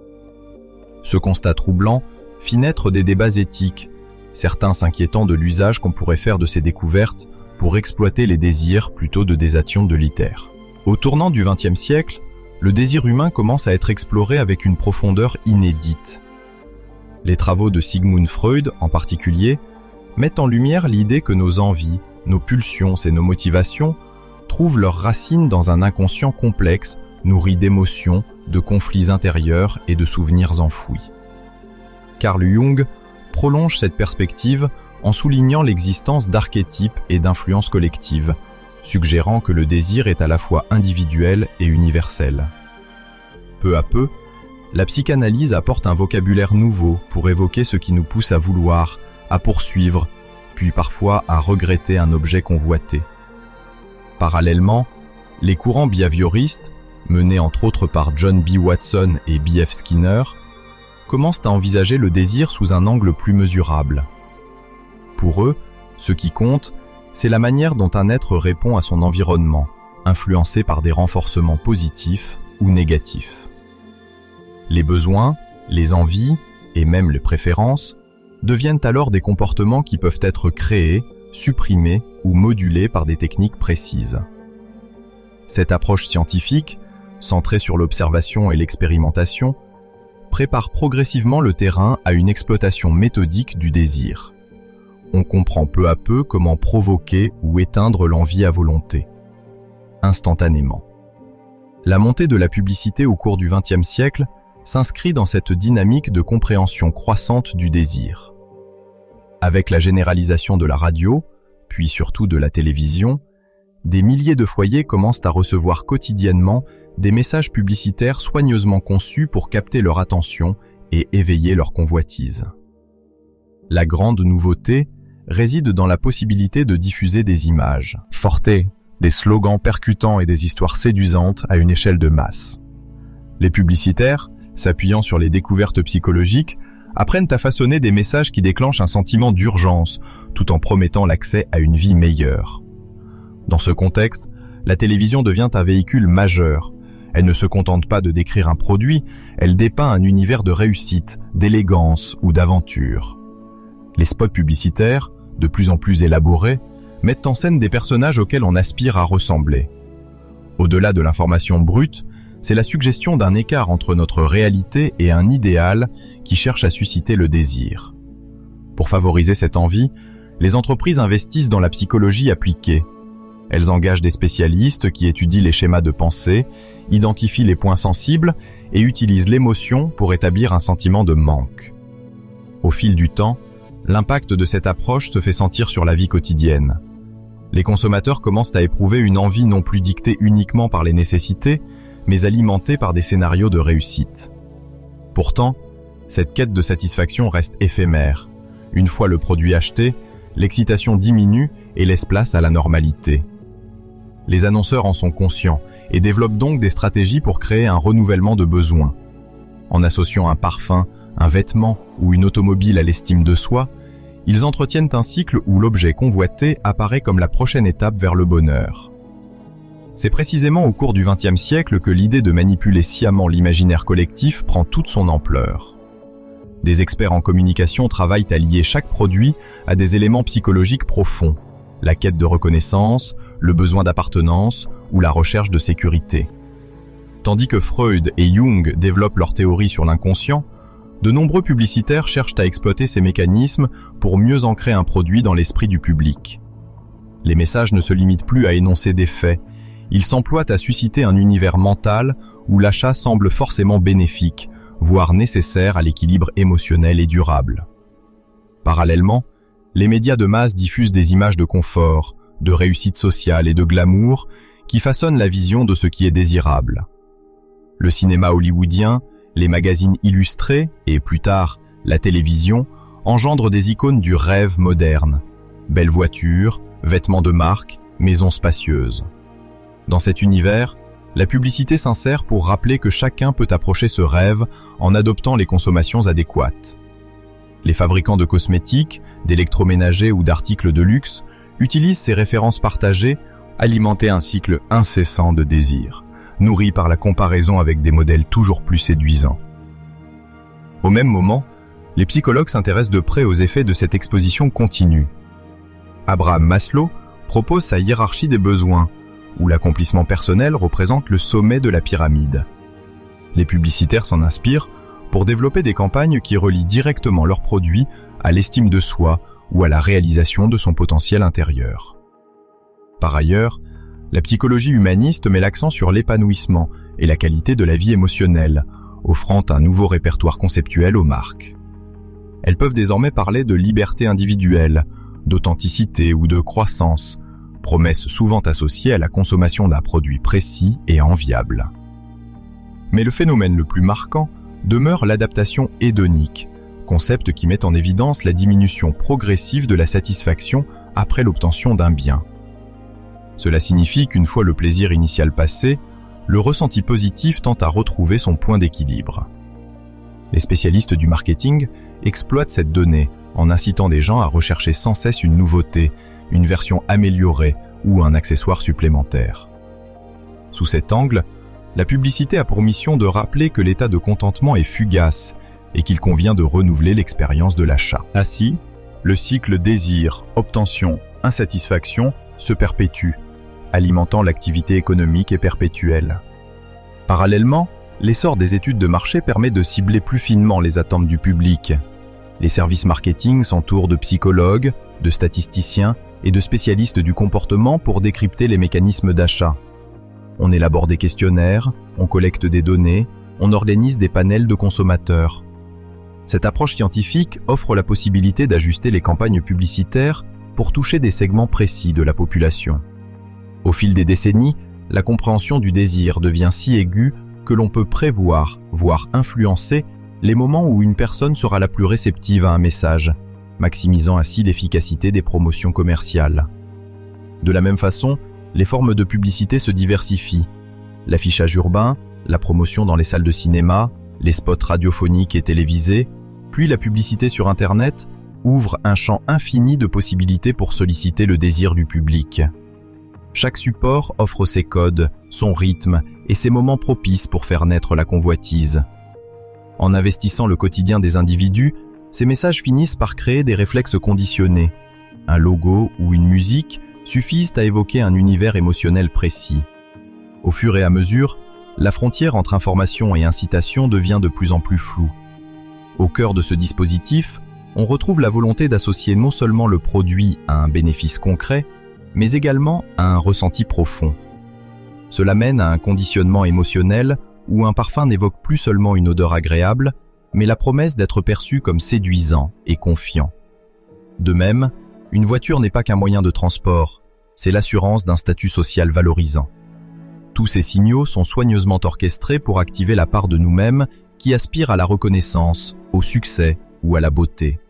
Ce constat troublant fit naître des débats éthiques, certains s'inquiétant de l'usage qu'on pourrait faire de ces découvertes pour exploiter les désirs plutôt que des actions utilitaires. Au tournant du XXe siècle, le désir humain commence à être exploré avec une profondeur inédite. Les travaux de Sigmund Freud, en particulier, mettent en lumière l'idée que nos envies, nos pulsions et nos motivations trouvent leurs racines dans un inconscient complexe, nourri d'émotions, de conflits intérieurs et de souvenirs enfouis. Carl Jung prolonge cette perspective en soulignant l'existence d'archétypes et d'influences collectives, suggérant que le désir est à la fois individuel et universel. Peu à peu, la psychanalyse apporte un vocabulaire nouveau pour évoquer ce qui nous pousse à vouloir, à poursuivre, puis parfois à regretter un objet convoité. Parallèlement, les courants behavioristes, menés entre autres par John B. Watson et B.F. Skinner, commencent à envisager le désir sous un angle plus mesurable. Pour eux, ce qui compte, c'est la manière dont un être répond à son environnement, influencé par des renforcements positifs ou négatifs. Les besoins, les envies et même les préférences deviennent alors des comportements qui peuvent être créés, supprimés ou modulés par des techniques précises. Cette approche scientifique, centrée sur l'observation et l'expérimentation, prépare progressivement le terrain à une exploitation méthodique du désir. On comprend peu à peu comment provoquer ou éteindre l'envie à volonté, instantanément. La montée de la publicité au cours du XXe siècle s'inscrit dans cette dynamique de compréhension croissante du désir. Avec la généralisation de la radio, puis surtout de la télévision, des milliers de foyers commencent à recevoir quotidiennement des messages publicitaires soigneusement conçus pour capter leur attention et éveiller leur convoitise. La grande nouveauté réside dans la possibilité de diffuser des images fortées, des slogans percutants et des histoires séduisantes à une échelle de masse. Les publicitaires, s'appuyant sur les découvertes psychologiques, apprennent à façonner des messages qui déclenchent un sentiment d'urgence, tout en promettant l'accès à une vie meilleure. Dans ce contexte, la télévision devient un véhicule majeur. Elle ne se contente pas de décrire un produit, elle dépeint un univers de réussite, d'élégance ou d'aventure. Les spots publicitaires, de plus en plus élaborés, mettent en scène des personnages auxquels on aspire à ressembler. Au-delà de l'information brute, c'est la suggestion d'un écart entre notre réalité et un idéal qui cherche à susciter le désir. Pour favoriser cette envie, les entreprises investissent dans la psychologie appliquée. Elles engagent des spécialistes qui étudient les schémas de pensée, identifient les points sensibles et utilisent l'émotion pour établir un sentiment de manque. Au fil du temps, l'impact de cette approche se fait sentir sur la vie quotidienne. Les consommateurs commencent à éprouver une envie non plus dictée uniquement par les nécessités, mais alimentée par des scénarios de réussite. Pourtant, cette quête de satisfaction reste éphémère. Une fois le produit acheté, l'excitation diminue et laisse place à la normalité. Les annonceurs en sont conscients et développent donc des stratégies pour créer un renouvellement de besoins. En associant un parfum, un vêtement ou une automobile à l'estime de soi, ils entretiennent un cycle où l'objet convoité apparaît comme la prochaine étape vers le bonheur. C'est précisément au cours du XXe siècle que l'idée de manipuler sciemment l'imaginaire collectif prend toute son ampleur. Des experts en communication travaillent à lier chaque produit à des éléments psychologiques profonds, la quête de reconnaissance, le besoin d'appartenance ou la recherche de sécurité. Tandis que Freud et Jung développent leur théorie sur l'inconscient, de nombreux publicitaires cherchent à exploiter ces mécanismes pour mieux ancrer un produit dans l'esprit du public. Les messages ne se limitent plus à énoncer des faits, ils s'emploient à susciter un univers mental où l'achat semble forcément bénéfique, voire nécessaire à l'équilibre émotionnel et durable. Parallèlement, les médias de masse diffusent des images de confort, de réussite sociale et de glamour qui façonnent la vision de ce qui est désirable. Le cinéma hollywoodien, les magazines illustrés et, plus tard, la télévision engendrent des icônes du rêve moderne. Belles voitures, vêtements de marque, maisons spacieuses. Dans cet univers, la publicité s'insère pour rappeler que chacun peut approcher ce rêve en adoptant les consommations adéquates. Les fabricants de cosmétiques, d'électroménagers ou d'articles de luxe utilisent ces références partagées, alimenter un cycle incessant de désir, nourri par la comparaison avec des modèles toujours plus séduisants. Au même moment, les psychologues s'intéressent de près aux effets de cette exposition continue. Abraham Maslow propose sa hiérarchie des besoins, où l'accomplissement personnel représente le sommet de la pyramide. Les publicitaires s'en inspirent pour développer des campagnes qui relient directement leurs produits à l'estime de soi ou à la réalisation de son potentiel intérieur. Par ailleurs, la psychologie humaniste met l'accent sur l'épanouissement et la qualité de la vie émotionnelle, offrant un nouveau répertoire conceptuel aux marques. Elles peuvent désormais parler de liberté individuelle, d'authenticité ou de croissance, promesses souvent associées à la consommation d'un produit précis et enviable. Mais le phénomène le plus marquant demeure l'adaptation hédonique, concept qui met en évidence la diminution progressive de la satisfaction après l'obtention d'un bien. Cela signifie qu'une fois le plaisir initial passé, le ressenti positif tend à retrouver son point d'équilibre. Les spécialistes du marketing exploitent cette donnée en incitant des gens à rechercher sans cesse une nouveauté, une version améliorée ou un accessoire supplémentaire. Sous cet angle, la publicité a pour mission de rappeler que l'état de contentement est fugace et qu'il convient de renouveler l'expérience de l'achat. Ainsi, le cycle désir, obtention, insatisfaction se perpétue, alimentant l'activité économique et perpétuelle. Parallèlement, l'essor des études de marché permet de cibler plus finement les attentes du public. Les services marketing s'entourent de psychologues, de statisticiens et de spécialistes du comportement pour décrypter les mécanismes d'achat. On élabore des questionnaires, on collecte des données, on organise des panels de consommateurs. Cette approche scientifique offre la possibilité d'ajuster les campagnes publicitaires pour toucher des segments précis de la population. Au fil des décennies, la compréhension du désir devient si aiguë que l'on peut prévoir, voire influencer, les moments où une personne sera la plus réceptive à un message, maximisant ainsi l'efficacité des promotions commerciales. De la même façon, les formes de publicité se diversifient. L'affichage urbain, la promotion dans les salles de cinéma, les spots radiophoniques et télévisés, puis la publicité sur Internet, ouvrent un champ infini de possibilités pour solliciter le désir du public. Chaque support offre ses codes, son rythme et ses moments propices pour faire naître la convoitise. En investissant le quotidien des individus, ces messages finissent par créer des réflexes conditionnés. Un logo ou une musique suffisent à évoquer un univers émotionnel précis. Au fur et à mesure, la frontière entre information et incitation devient de plus en plus floue. Au cœur de ce dispositif, on retrouve la volonté d'associer non seulement le produit à un bénéfice concret, mais également à un ressenti profond. Cela mène à un conditionnement émotionnel où un parfum n'évoque plus seulement une odeur agréable, mais la promesse d'être perçu comme séduisant et confiant. De même, une voiture n'est pas qu'un moyen de transport, c'est l'assurance d'un statut social valorisant. Tous ces signaux sont soigneusement orchestrés pour activer la part de nous-mêmes qui aspire à la reconnaissance, au succès ou à la beauté.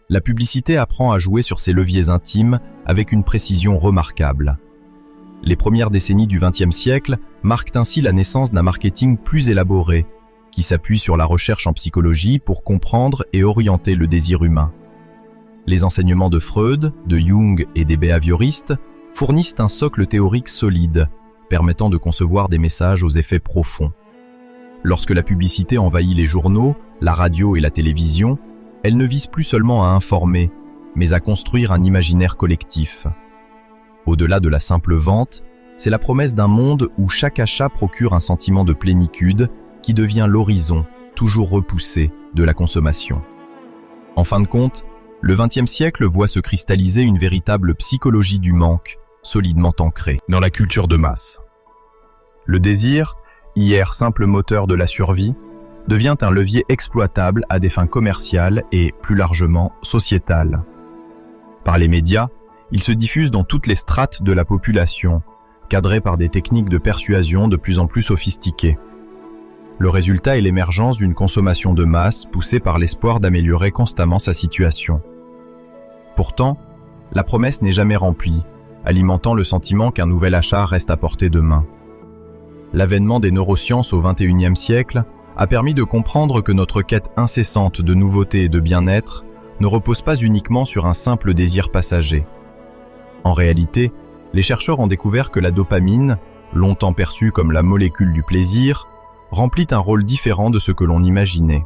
La publicité apprend à jouer sur ces leviers intimes avec une précision remarquable. Les premières décennies du XXe siècle marquent ainsi la naissance d'un marketing plus élaboré, qui s'appuie sur la recherche en psychologie pour comprendre et orienter le désir humain. Les enseignements de Freud, de Jung et des behavioristes fournissent un socle théorique solide, permettant de concevoir des messages aux effets profonds. Lorsque la publicité envahit les journaux, la radio et la télévision, elle ne vise plus seulement à informer, mais à construire un imaginaire collectif. Au-delà de la simple vente, c'est la promesse d'un monde où chaque achat procure un sentiment de plénitude qui devient l'horizon, toujours repoussé, de la consommation. En fin de compte, le XXe siècle voit se cristalliser une véritable psychologie du manque, solidement ancrée dans la culture de masse. Le désir, hier simple moteur de la survie, devient un levier exploitable à des fins commerciales et, plus largement, sociétales. Par les médias, il se diffuse dans toutes les strates de la population, cadré par des techniques de persuasion de plus en plus sophistiquées. Le résultat est l'émergence d'une consommation de masse poussée par l'espoir d'améliorer constamment sa situation. Pourtant, la promesse n'est jamais remplie, alimentant le sentiment qu'un nouvel achat reste à portée de main. L'avènement des neurosciences au XXIe siècle a permis de comprendre que notre quête incessante de nouveautés et de bien-être ne repose pas uniquement sur un simple désir passager. En réalité, les chercheurs ont découvert que la dopamine, longtemps perçue comme la molécule du plaisir, remplit un rôle différent de ce que l'on imaginait.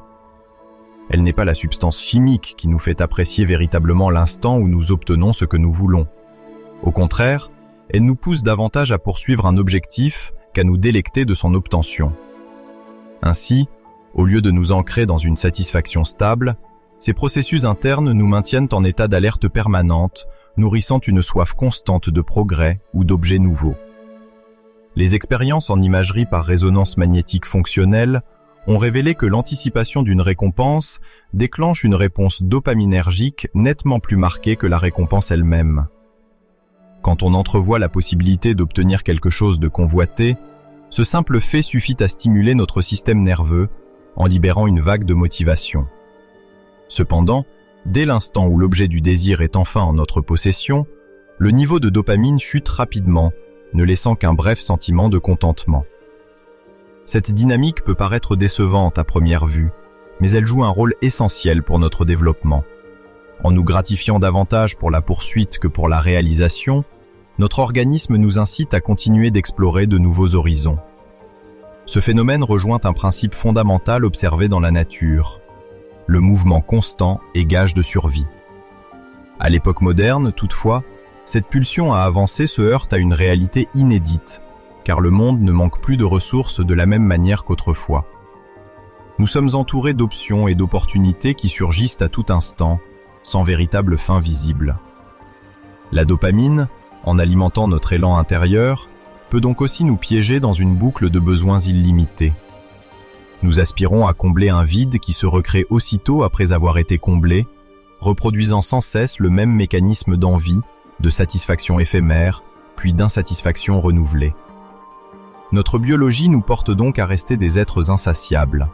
Elle n'est pas la substance chimique qui nous fait apprécier véritablement l'instant où nous obtenons ce que nous voulons. Au contraire, elle nous pousse davantage à poursuivre un objectif qu'à nous délecter de son obtention. Ainsi, au lieu de nous ancrer dans une satisfaction stable, ces processus internes nous maintiennent en état d'alerte permanente, nourrissant une soif constante de progrès ou d'objets nouveaux. Les expériences en imagerie par résonance magnétique fonctionnelle ont révélé que l'anticipation d'une récompense déclenche une réponse dopaminergique nettement plus marquée que la récompense elle-même. Quand on entrevoit la possibilité d'obtenir quelque chose de convoité, ce simple fait suffit à stimuler notre système nerveux en libérant une vague de motivation. Cependant, dès l'instant où l'objet du désir est enfin en notre possession, le niveau de dopamine chute rapidement, ne laissant qu'un bref sentiment de contentement. Cette dynamique peut paraître décevante à première vue, mais elle joue un rôle essentiel pour notre développement. En nous gratifiant davantage pour la poursuite que pour la réalisation, notre organisme nous incite à continuer d'explorer de nouveaux horizons. Ce phénomène rejoint un principe fondamental observé dans la nature. Le mouvement constant est gage de survie. À l'époque moderne, toutefois, cette pulsion à avancer se heurte à une réalité inédite, car le monde ne manque plus de ressources de la même manière qu'autrefois. Nous sommes entourés d'options et d'opportunités qui surgissent à tout instant, sans véritable fin visible. La dopamine, en alimentant notre élan intérieur, peut donc aussi nous piéger dans une boucle de besoins illimités. Nous aspirons à combler un vide qui se recrée aussitôt après avoir été comblé, reproduisant sans cesse le même mécanisme d'envie, de satisfaction éphémère, puis d'insatisfaction renouvelée. Notre biologie nous porte donc à rester des êtres insatiables.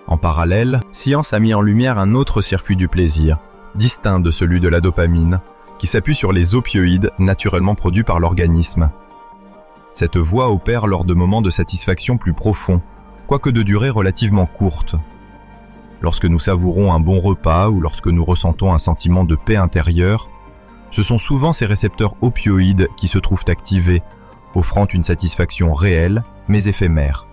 En parallèle, science a mis en lumière un autre circuit du plaisir, distinct de celui de la dopamine, qui s'appuie sur les opioïdes naturellement produits par l'organisme. Cette voie opère lors de moments de satisfaction plus profonds, quoique de durée relativement courte. Lorsque nous savourons un bon repas ou lorsque nous ressentons un sentiment de paix intérieure, ce sont souvent ces récepteurs opioïdes qui se trouvent activés, offrant une satisfaction réelle mais éphémère.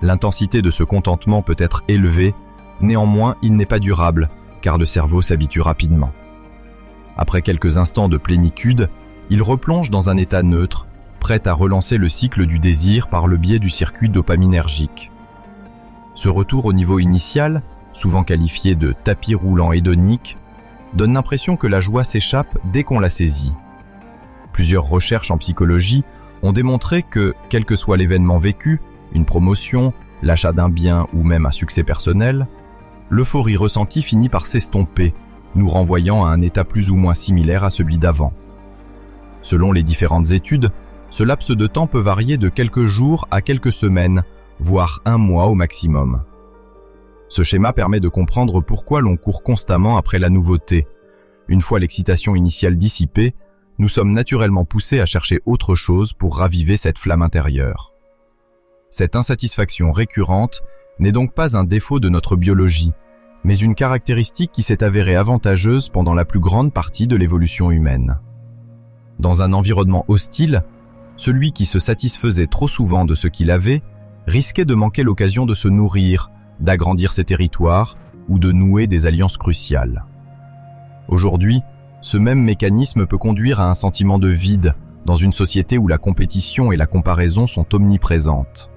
L'intensité de ce contentement peut être élevée, néanmoins il n'est pas durable, car le cerveau s'habitue rapidement. Après quelques instants de plénitude, il replonge dans un état neutre, prêt à relancer le cycle du désir par le biais du circuit dopaminergique. Ce retour au niveau initial, souvent qualifié de tapis roulant hédonique, donne l'impression que la joie s'échappe dès qu'on la saisit. Plusieurs recherches en psychologie ont démontré que, quel que soit l'événement vécu, une promotion, l'achat d'un bien ou même un succès personnel, l'euphorie ressentie finit par s'estomper, nous renvoyant à un état plus ou moins similaire à celui d'avant. Selon les différentes études, ce laps de temps peut varier de quelques jours à quelques semaines, voire un mois au maximum. Ce schéma permet de comprendre pourquoi l'on court constamment après la nouveauté. Une fois l'excitation initiale dissipée, nous sommes naturellement poussés à chercher autre chose pour raviver cette flamme intérieure. Cette insatisfaction récurrente n'est donc pas un défaut de notre biologie, mais une caractéristique qui s'est avérée avantageuse pendant la plus grande partie de l'évolution humaine. Dans un environnement hostile, celui qui se satisfaisait trop souvent de ce qu'il avait risquait de manquer l'occasion de se nourrir, d'agrandir ses territoires ou de nouer des alliances cruciales. Aujourd'hui, ce même mécanisme peut conduire à un sentiment de vide dans une société où la compétition et la comparaison sont omniprésentes.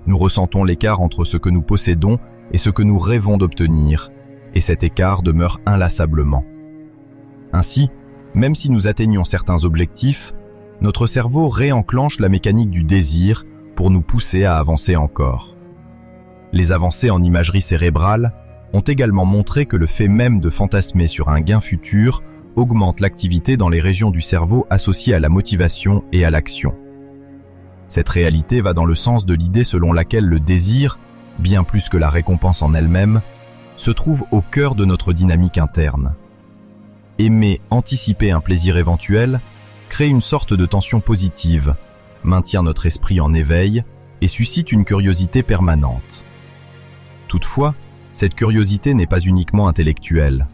Nous ressentons l'écart entre ce que nous possédons et ce que nous rêvons d'obtenir, et cet écart demeure inlassablement. Ainsi, même si nous atteignons certains objectifs, notre cerveau réenclenche la mécanique du désir pour nous pousser à avancer encore. Les avancées en imagerie cérébrale ont également montré que le fait même de fantasmer sur un gain futur augmente l'activité dans les régions du cerveau associées à la motivation et à l'action. Cette réalité va dans le sens de l'idée selon laquelle le désir, bien plus que la récompense en elle-même, se trouve au cœur de notre dynamique interne. Aimer anticiper un plaisir éventuel crée une sorte de tension positive, maintient notre esprit en éveil et suscite une curiosité permanente. Toutefois, cette curiosité n'est pas uniquement intellectuelle.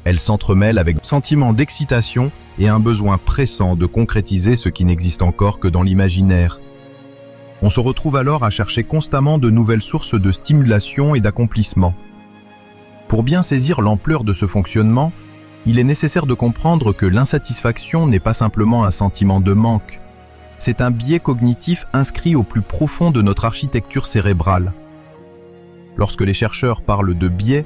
Elle s'entremêle avec un sentiment d'excitation et un besoin pressant de concrétiser ce qui n'existe encore que dans l'imaginaire. On se retrouve alors à chercher constamment de nouvelles sources de stimulation et d'accomplissement. Pour bien saisir l'ampleur de ce fonctionnement, il est nécessaire de comprendre que l'insatisfaction n'est pas simplement un sentiment de manque. C'est un biais cognitif inscrit au plus profond de notre architecture cérébrale. Lorsque les chercheurs parlent de biais,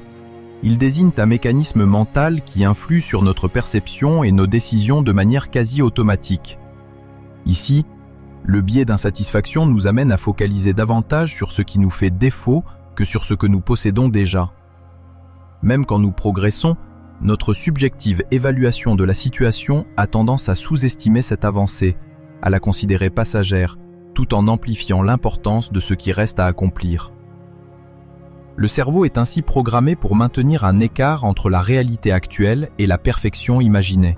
ils désignent un mécanisme mental qui influe sur notre perception et nos décisions de manière quasi automatique. Ici, le biais d'insatisfaction nous amène à focaliser davantage sur ce qui nous fait défaut que sur ce que nous possédons déjà. Même quand nous progressons, notre subjective évaluation de la situation a tendance à sous-estimer cette avancée, à la considérer passagère, tout en amplifiant l'importance de ce qui reste à accomplir. Le cerveau est ainsi programmé pour maintenir un écart entre la réalité actuelle et la perfection imaginée.